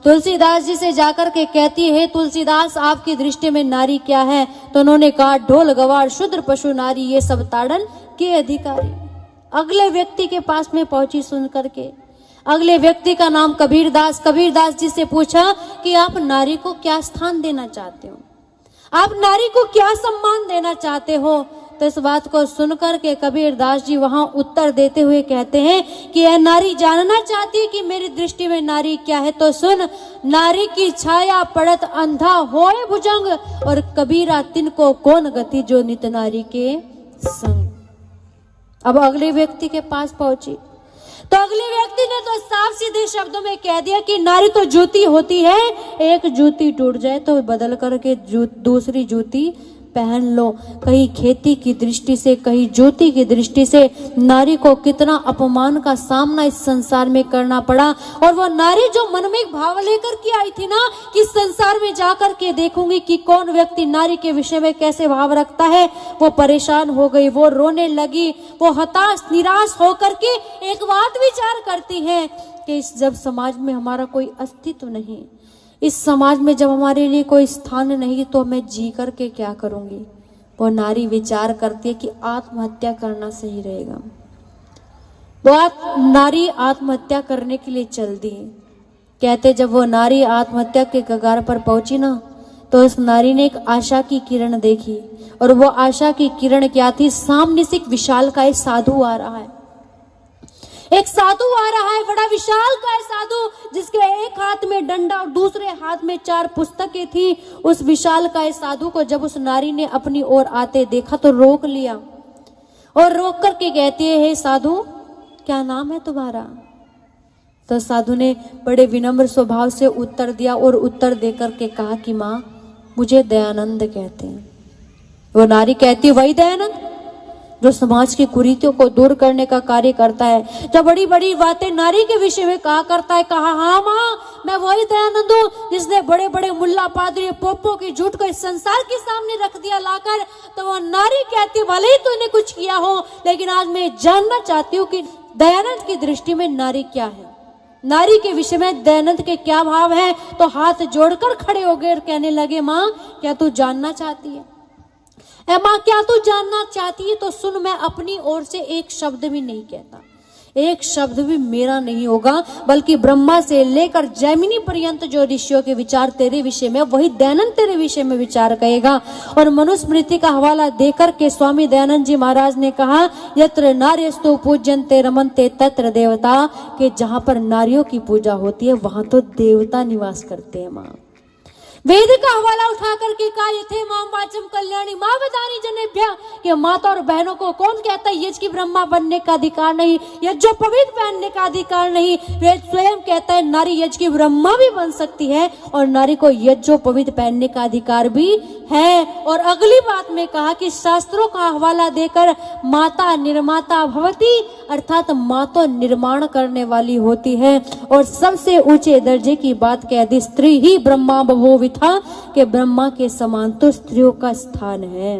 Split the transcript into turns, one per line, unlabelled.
तुलसीदास जी से जाकर के कहती है, तुलसीदास आपकी दृष्टि में नारी क्या है? तो उन्होंने कहा, ढोल गवार शूद्र पशु नारी ये सब ताड़न के अधिकारी। अगले व्यक्ति के पास में पहुंची सुन करके। अगले व्यक्ति का नाम कबीरदास। कबीरदास जी से पूछा कि आप नारी को क्या स्थान देना चाहते हो, आप नारी को क्या सम्मान देना चाहते हो? तो इस बात को सुनकर के कबीरदास जी वहां उत्तर देते हुए कहते हैं कि यह नारी जानना चाहती है कि मेरी दृष्टि में नारी क्या है, तो सुन, नारी की छाया पड़त अंधा होए भुजंग, और कबीरा तिनको कौन गति जो नित नारी के संग। अब अगले व्यक्ति के पास पहुंची तो अगले व्यक्ति ने तो साफ सीधे शब्दों में कह दिया कि नारी तो जूती होती है, एक जूती टूट जाए तो बदल करके दूसरी जूती पहन लो। कहीं खेती की दृष्टि से, कहीं ज्योति की दृष्टि से नारी को कितना अपमान का सामना इस संसार में करना पड़ा। और वो नारी जो मन में एक भाव लेकर के आई थी ना कि संसार में जाकर के देखूंगी कि कौन व्यक्ति नारी के विषय में कैसे भाव रखता है, वो परेशान हो गई, वो रोने लगी, वो हताश निराश होकर के एक बात विचार करती है कि जब समाज में हमारा कोई अस्तित्व नहीं, इस समाज में जब हमारे लिए कोई स्थान नहीं, तो मैं जी करके क्या करूंगी। वो नारी विचार करती है कि आत्महत्या करना सही रहेगा। वो नारी आत्महत्या करने के लिए चल दी। कहते जब वो नारी आत्महत्या के कगार पर पहुंची ना, तो उस नारी ने एक आशा की किरण देखी। और वो आशा की किरण क्या थी? सामने से एक विशाल का साधु आ रहा है, एक साधु आ रहा है, बड़ा विशाल का है साधु, जिसके एक हाथ में डंडा और दूसरे हाथ में 4 पुस्तकें थी। उस विशाल का साधु को जब उस नारी ने अपनी ओर आते देखा तो रोक लिया और रोक करके कहती है, हे साधु, क्या नाम है तुम्हारा? तो साधु ने बड़े विनम्र स्वभाव से उत्तर दिया और उत्तर देकर के कहा कि माँ, मुझे दयानंद कहते हैं। वो नारी कहती, वही दयानंद जो समाज की कुरीतियों को दूर करने का कार्य करता है, जो बड़ी बड़ी बातें नारी के विषय में कहा करता है। कहा, हाँ माँ, मैं वही दयानंद हूँ जिसने बड़े बड़े मुल्ला पादरी पोपो की झूठ को इस संसार के सामने रख दिया लाकर। तो वो नारी कहती, भले ही तूने कुछ किया हो, लेकिन आज मैं जानना चाहती हूँ कि दयानंद की दृष्टि में नारी क्या है, नारी के विषय में दयानंद के क्या भाव है। तो हाथ जोड़कर खड़े हो गए और कहने लगे, माँ, क्या तू जानना चाहती है? माँ, क्या तू जानना चाहती है? तो सुन, मैं अपनी ओर से एक शब्द भी नहीं कहता, एक शब्द भी मेरा नहीं होगा, बल्कि ब्रह्मा से लेकर जैमिनी पर्यंत जो ऋषियों के विचार तेरे विषय में, वही दयानंद तेरे विषय में विचार कहेगा। और मनुस्मृति का हवाला देकर के स्वामी दयानंद जी महाराज ने कहा, यत्र नार्यस्तु पूज्यन्ते रमन्ते तत्र देवता, कि जहां पर नारियों की पूजा होती है वहां तो देवता निवास करते हैं। माँ वेद का हवाला उठा करके कहा, यथे मां वाचम कल्याणी मां वदानी जनेभ्य, कि माता और बहनों को कौन कहता है यज्ञ की ब्रह्मा बनने का अधिकार नहीं, यज्ञ पवित्र पहनने का अधिकार नहीं। वेद स्वयं कहता है नारी यज्ञ की ब्रह्मा भी बन सकती है और नारी को यज्ञ पवित्र पहनने का अधिकार भी है। और अगली बात में कहा कि शास्त्रों का हवाला देकर, माता निर्माता भवती, अर्थात माँ तो निर्माण करने वाली होती है। और सबसे ऊंचे दर्जे की बात कह दी, स्त्री ही ब्रह्मा बभूविथा, के ब्रह्मा के समान तो स्त्रियों का स्थान है।